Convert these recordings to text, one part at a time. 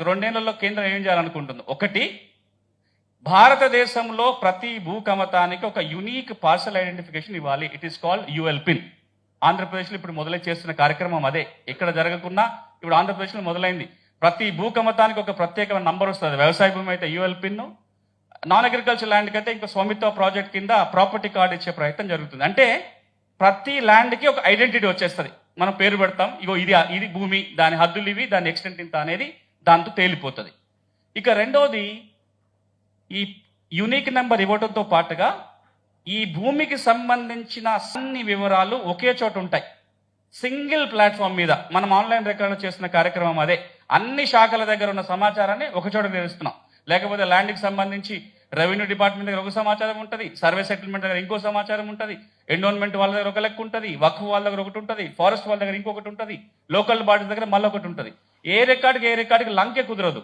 రెండేళ్లలో కేంద్రం ఏం చేయాలనుకుంటుంది? ఒకటి, భారతదేశంలో ప్రతి భూకమతానికి ఒక యునీక్ పార్సల్ ఐడెంటిఫికేషన్ ఇవ్వాలి. It is called ULPIN. ఆంధ్రప్రదేశ్లో ఇప్పుడు మొదలై చేస్తున్న కార్యక్రమం అదే. ఇక్కడ జరగకున్నా ఇప్పుడు ఆంధ్రప్రదేశ్లో మొదలైంది. ప్రతి భూకమతానికి ఒక ప్రత్యేకమైన నంబర్ వస్తుంది. వ్యవసాయ భూమి అయితే యుఎల్పిన్, నాన్ అగ్రికల్చర్ ల్యాండ్కి అయితే ఇంకా స్వామిత్వ ప్రాజెక్ట్ కింద ప్రాపర్టీ కార్డు ఇచ్చే ప్రయత్నం జరుగుతుంది. అంటే ప్రతి ల్యాండ్కి ఒక ఐడెంటిటీ వచ్చేస్తుంది. మనం పేరు పెడతాం, ఇగో ఇది భూమి, దాని హద్దులు ఇవి, దాని ఎక్స్టెంట్ ఇంత అనేది దాంతో తేలిపోతుంది. ఇక రెండోది, ఈ యూనిక్ నెంబర్ ఇవ్వడంతో పాటుగా ఈ భూమికి సంబంధించిన అన్ని వివరాలు ఒకే చోట ఉంటాయి. సింగిల్ ప్లాట్ఫామ్ మీద మనం ఆన్లైన్ రికార్డు చేస్తున్న కార్యక్రమం అదే. అన్ని శాఖల దగ్గర ఉన్న సమాచారాన్ని ఒక చోట తెలుస్తున్నాం. లేకపోతే ల్యాండ్కి సంబంధించి రెవెన్యూ డిపార్ట్మెంట్ దగ్గర ఒక సమాచారం ఉంటుంది, సర్వే సెటిల్మెంట్ దగ్గర ఇంకో సమాచారం ఉంటుంది, ఎండోన్మెంట్ వాళ్ళ దగ్గర ఒక లెక్క ఉంటుంది, వక్ఫ్ వాళ్ళ దగ్గర ఒకటి ఉంటుంది, ఫారెస్ట్ వాళ్ళ దగ్గర ఇంకొకటి ఉంటుంది, లోకల్ బాడీస్ దగ్గర మళ్ళీ ఒకటి ఉంటుంది. ఏ రికార్డుకి లంకే కుదరదు.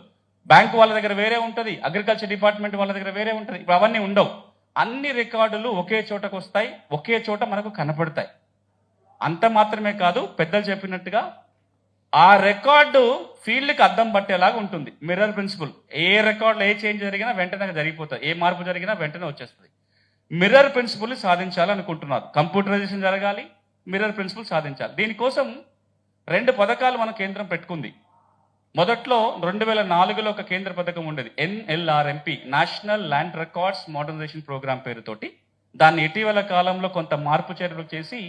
బ్యాంకు వాళ్ళ దగ్గర వేరే ఉంటుంది, అగ్రికల్చర్ డిపార్ట్మెంట్ వాళ్ళ దగ్గర వేరే ఉంటుంది. ఇప్పుడు అవన్నీ ఉండవు. అన్ని రికార్డులు ఒకే చోటకు వస్తాయి, ఒకే చోట మనకు కనపడతాయి. అంత మాత్రమే కాదు, పెద్దలు చెప్పినట్టుగా ఆ రికార్డు ఫీల్డ్కి అద్దం పట్టేలాగా ఉంటుంది. Mirror principle. ఏ రికార్డులో ఏ చేంజ్ జరిగినా వెంటనే జరిగిపోతుంది, ఏ మార్పు జరిగినా వెంటనే వచ్చేస్తుంది. మిర్రర్ ప్రిన్సిపల్ సాధించాలనుకుంటున్నారు. కంప్యూటరైజేషన్ జరగాలి, మిర్రర్ ప్రిన్సిపల్ సాధించాలి. దీనికోసం 2 పథకాలు మన కేంద్రం పెట్టుకుంది. మొదట్లో 2004లో ఒక కేంద్ర పథకం ఉండేది, NLRMP, national land records modernisation programme పేరుతోటి. దాన్ని ఇటీవల కాలంలో కొంత మార్పు చర్యలు చేసి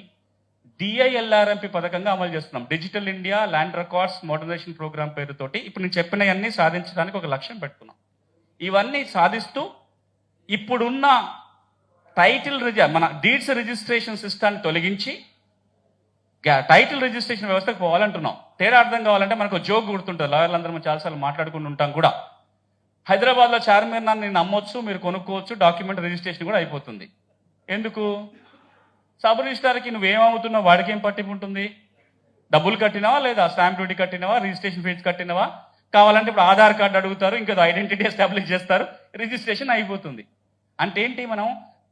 DILRMP పథకంగా అమలు చేస్తున్నాం. Digital India land records modernisation programme పేరుతోటి ఇప్పుడు నేను చెప్పినవన్నీ సాధించడానికి ఒక లక్ష్యం పెట్టుకున్నాం. ఇవన్నీ సాధిస్తూ ఇప్పుడున్న మన డీడ్స్ రిజిస్ట్రేషన్ సిస్టాన్ని తొలగించి టైటిల్ రిజిస్ట్రేషన్ వ్యవస్థకు పోవాలంటున్నాం. తేడా అర్థం కావాలంటే మనకు జోక్ గుర్తుంటుంది. లాయర్లందరూ మనం చాలాసార్లు మాట్లాడుకుంటూ ఉంటాం కూడా. హైదరాబాద్లో చార్మినార్ నేను అమ్మొచ్చు, మీరు కొనుక్కోవచ్చు, డాక్యుమెంట్ రిజిస్ట్రేషన్ కూడా అయిపోతుంది. ఎందుకు? సబ్ రిజిస్ట్రార్కి నువ్వేమవుతున్నావు, వాడికి ఏం పట్టింపు ఉంటుంది? డబ్బులు కట్టినావా లేదా, స్టాంప్ డ్యూటీ కట్టినావా, రిజిస్ట్రేషన్ ఫీజు కట్టినావా? కావాలంటే ఇప్పుడు ఆధార్ కార్డు అడుగుతారు, ఇంకా ఐడెంటిటీ ఎస్టాబ్లిష్ చేస్తారు, రిజిస్ట్రేషన్ అయిపోతుంది. అంటే ఏంటి? మనం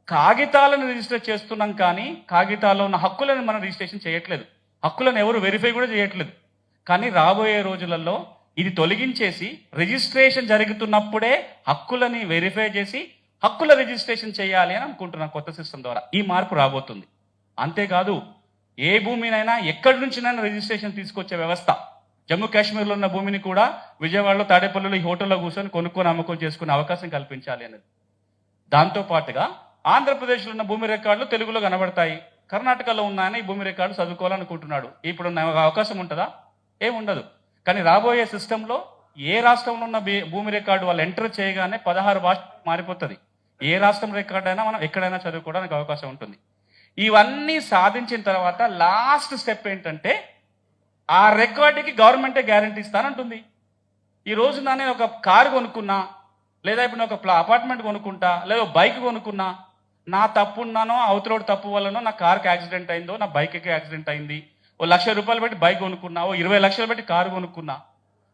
కాగితాలను రిజిస్టర్ చేస్తున్నాం, కానీ కాగితాల్లో ఉన్న హక్కులను మనం రిజిస్ట్రేషన్ చేయట్లేదు. హక్కులను ఎవరు వెరిఫై కూడా చేయట్లేదు. కానీ రాబోయే రోజులలో ఇది తొలగించేసి రిజిస్ట్రేషన్ జరుగుతున్నప్పుడే హక్కులని వెరిఫై చేసి హక్కుల రిజిస్ట్రేషన్ చేయాలి అని అనుకుంటున్నాం కొత్త సిస్టమ్ ద్వారా. ఈ మార్పు రాబోతుంది. అంతేకాదు, ఏ భూమినైనా ఎక్కడి నుంచినైనా రిజిస్ట్రేషన్ తీసుకొచ్చే వ్యవస్థ. జమ్మూ కాశ్మీర్లో ఉన్న భూమిని కూడా విజయవాడలో, తాడేపల్లిలో ఈ హోటల్లో కూర్చొని కొనుక్కొని అమ్ముకొని చేసుకునే అవకాశం కల్పించాలి అనేది. దాంతోపాటుగా ఆంధ్రప్రదేశ్లో ఉన్న భూమి రికార్డులు తెలుగులో కనబడతాయి. కర్ణాటకలో ఉన్నాయని ఈ భూమి రికార్డు చదువుకోవాలనుకుంటున్నాడు. ఇప్పుడు అవకాశం ఉంటుందా? ఏముండదు. కానీ రాబోయే సిస్టంలో ఏ రాష్ట్రంలో ఉన్న భూమి రికార్డు వాళ్ళు ఎంటర్ చేయగానే 16 భాష మారిపోతుంది. ఏ రాష్ట్రం రికార్డు అయినా మనం ఎక్కడైనా చదువుకోవడానికి అవకాశం ఉంటుంది. ఇవన్నీ సాధించిన తర్వాత లాస్ట్ స్టెప్ ఏంటంటే, ఆ రికార్డుకి గవర్నమెంటే గ్యారంటీ ఇస్తానంటుంది. ఈ రోజు నేను ఒక కారు కొనుక్కున్నా, లేదా ఇప్పుడు ఒక అపార్ట్మెంట్ కొనుక్కుంటా, లేదా బైక్ కొనుక్కున్నా, నా తప్పు ఉన్నానో అవతలోడు తప్పు వల్లనో నా కార్కి యాక్సిడెంట్ అయిందో, నా బైక్కి యాక్సిడెంట్ అయింది, ఓ 1,00,000 రూపాయలు పెట్టి బైక్ కొనుక్కున్నా, ఓ 20 లక్షలు పెట్టి కారు కొనుక్కున్నా,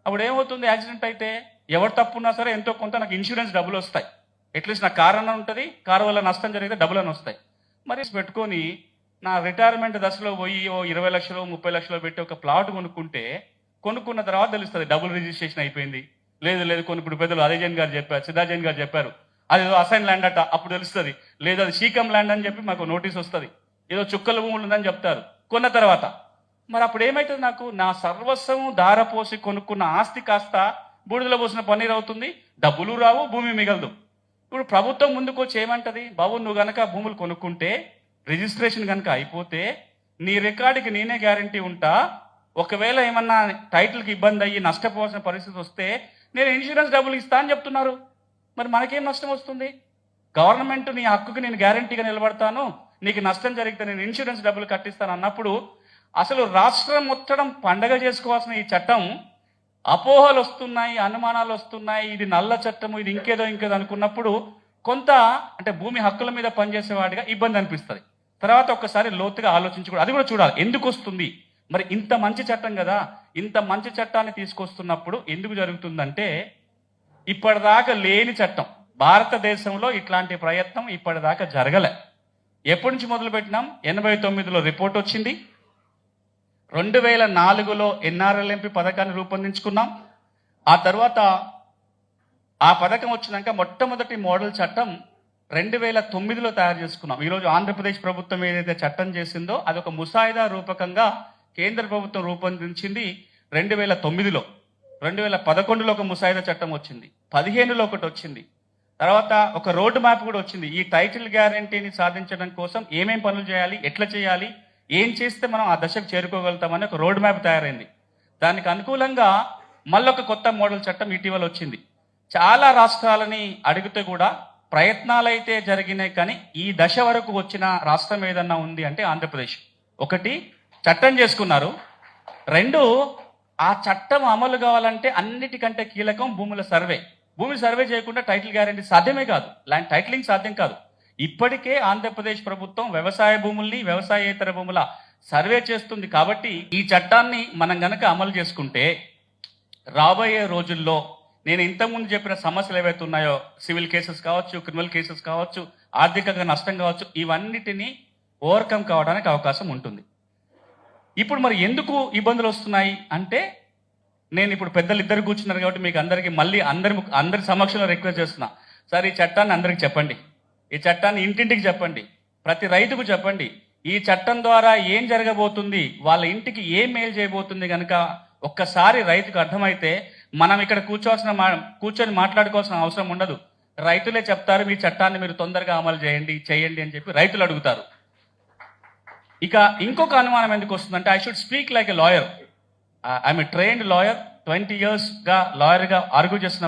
అప్పుడు ఏమవుతుంది? యాక్సిడెంట్ అయితే ఎవరు తప్పున్నా సరే ఎంతో కొంత నాకు ఇన్సూరెన్స్ డబ్బులు వస్తాయి. అట్లీస్ట్ నా కారు అన్న ఉంటుంది, కారు వల్ల నష్టం జరిగితే డబ్బులు అని వస్తాయి. మరి పెట్టుకొని నా రిటైర్మెంట్ దశలో పోయి ఓ 20 లక్షలు 30 లక్షలు పెట్టి ఒక ప్లాట్ కొనుక్కున్న తర్వాత తెలుస్తుంది డబుల్ రిజిస్ట్రేషన్ అయిపోయింది. లేదు కొన్ని ఇప్పుడు పెద్దలు అజయ్ జైన్ గారు చెప్పారు, సిద్ధా జైన్ గారు చెప్పారు, అది ఏదో అసైన్ ల్యాండ్ అట, అప్పుడు తెలుస్తుంది. లేదు అది శీకం ల్యాండ్ అని చెప్పి మాకు నోటీస్ వస్తుంది. ఏదో చుక్కల భూములు ఉందని చెప్తారు కొన్న తర్వాత. మరి అప్పుడు ఏమవుతుంది? నాకు నా సర్వస్వం దారపోసి కొనుక్కున్న ఆస్తి కాస్త బూడిదలో పోసిన పన్నీర్ అవుతుంది, డబ్బులు రావు, భూమి మిగలదు. ఇప్పుడు ప్రభుత్వం ముందుకు వచ్చి ఏమంటది? బాబు, నువ్వు గనక భూములు కొనుక్కుంటే, రిజిస్ట్రేషన్ కనుక అయిపోతే నీ రికార్డుకి నేనే గ్యారంటీ ఉంటా. ఒకవేళ ఏమన్నా టైటిల్కి ఇబ్బంది అయ్యి నష్టపోవాల్సిన పరిస్థితి వస్తే నేను ఇన్సూరెన్స్ డబ్బులు ఇస్తా అని చెప్తున్నారు. మరి మనకేం నష్టం వస్తుంది? గవర్నమెంట్ నీ హక్కుకి నేను గ్యారంటీగా నిలబడతాను, నీకు నష్టం జరిగితే నేను ఇన్సూరెన్స్ డబ్బులు కట్టిస్తాను అన్నప్పుడు అసలు రాష్ట్రం మొత్తం పండగ చేసుకోవాల్సిన ఈ చట్టం అపోహలు వస్తున్నాయి, అనుమానాలు వస్తున్నాయి, ఇది నల్ల చట్టము, ఇది ఇంకేదో అనుకున్నప్పుడు కొంత అంటే భూమి హక్కుల మీద పనిచేసేవాడిగా ఇబ్బంది అనిపిస్తుంది. తర్వాత ఒక్కసారి లోతుగా ఆలోచించుకోవడం, అది కూడా చూడాలి ఎందుకు వస్తుంది. మరి ఇంత మంచి చట్టం కదా, ఇంత మంచి చట్టాన్ని తీసుకొస్తున్నప్పుడు ఎందుకు జరుగుతుందంటే, ఇప్పటిదాకా లేని చట్టం. భారతదేశంలో ఇట్లాంటి ప్రయత్నం ఇప్పటిదాకా జరగలే. ఎప్పటి నుంచి మొదలు పెట్టినాం? 89లో రిపోర్ట్ వచ్చింది. 2004లో NRLMP పథకాన్ని రూపొందించుకున్నాం. ఆ తర్వాత ఆ పథకం వచ్చినాక మొట్టమొదటి మోడల్ చట్టం 2009లో తయారు చేసుకున్నాం. ఈరోజు ఆంధ్రప్రదేశ్ ప్రభుత్వం ఏదైతే చట్టం చేసిందో అది ఒక ముసాయిదా రూపకంగా కేంద్ర ప్రభుత్వం రూపొందించింది 2009లో. 2011లో ఒక ముసాయిదా చట్టం వచ్చింది, 15లో ఒకటి వచ్చింది. తర్వాత ఒక రోడ్ మ్యాప్ కూడా వచ్చింది. ఈ టైటిల్ గ్యారంటీని సాధించడం కోసం ఏమేం పనులు చేయాలి, ఎట్లా చేయాలి, ఏం చేస్తే మనం ఆ దశకు చేరుకోగలుగుతామని ఒక రోడ్ మ్యాప్ తయారైంది. దానికి అనుకూలంగా మళ్ళొక కొత్త మోడల్ చట్టం ఇటీవల వచ్చింది. చాలా రాష్ట్రాలని అడిగితే కూడా ప్రయత్నాలైతే జరిగినాయి, కానీ ఈ దశ వరకు వచ్చిన రాష్ట్రం ఏదన్నా ఉంది అంటే ఆంధ్రప్రదేశ్. ఒకటి, చట్టం చేసుకున్నారు. రెండు, ఆ చట్టం అమలు కావాలంటే అన్నిటికంటే కీలకం భూముల సర్వే. భూమి సర్వే చేయకుండా టైటిల్ గ్యారెంటీ సాధ్యమే కాదు, ల్యాండ్ టైటిలింగ్ సాధ్యం కాదు. ఇప్పటికే ఆంధ్రప్రదేశ్ ప్రభుత్వం వ్యవసాయ భూముల్ని, వ్యవసాయేతర భూముల సర్వే చేస్తుంది. కాబట్టి ఈ చట్టాన్ని మనం గనక అమలు చేసుకుంటే రాబోయే రోజుల్లో నేను ఇంతకుముందు చెప్పిన సమస్యలు ఏవైతే ఉన్నాయో, సివిల్ కేసెస్ కావచ్చు, క్రిమినల్ కేసెస్ కావచ్చు, ఆర్థికంగా నష్టం కావచ్చు, ఇవన్నిటినీ ఓవర్కమ్ కావడానికి అవకాశం ఉంటుంది. ఇప్పుడు మరి ఎందుకు ఇబ్బందులు వస్తున్నాయి అంటే, నేను ఇప్పుడు పెద్దలు ఇద్దరు కూర్చున్నారు కాబట్టి మీకు అందరికీ మళ్ళీ అందరి సమక్షంలో రిక్వెస్ట్ చేస్తున్నా. సార్, ఈ చట్టాన్ని అందరికి చెప్పండి, ఈ చట్టాన్ని ఇంటింటికి చెప్పండి, ప్రతి రైతుకు చెప్పండి. ఈ చట్టం ద్వారా ఏం జరగబోతుంది, వాళ్ళ ఇంటికి ఏం మేలు చేయబోతుంది కనుక ఒక్కసారి రైతుకు అర్థమైతే మనం ఇక్కడ కూర్చొని మాట్లాడుకోవాల్సిన అవసరం ఉండదు. రైతులే చెప్తారు, మీ చట్టాన్ని మీరు తొందరగా అమలు చేయండి అని చెప్పి రైతులు అడుగుతారు. ఇక ఇంకొక అనుమానం ఎందుకు వస్తుందంటే, I should speak like a lawyer. I'm a trained lawyer. 20 yearsగా లాయర్గా ఆర్గ్యూ చేస్తున్న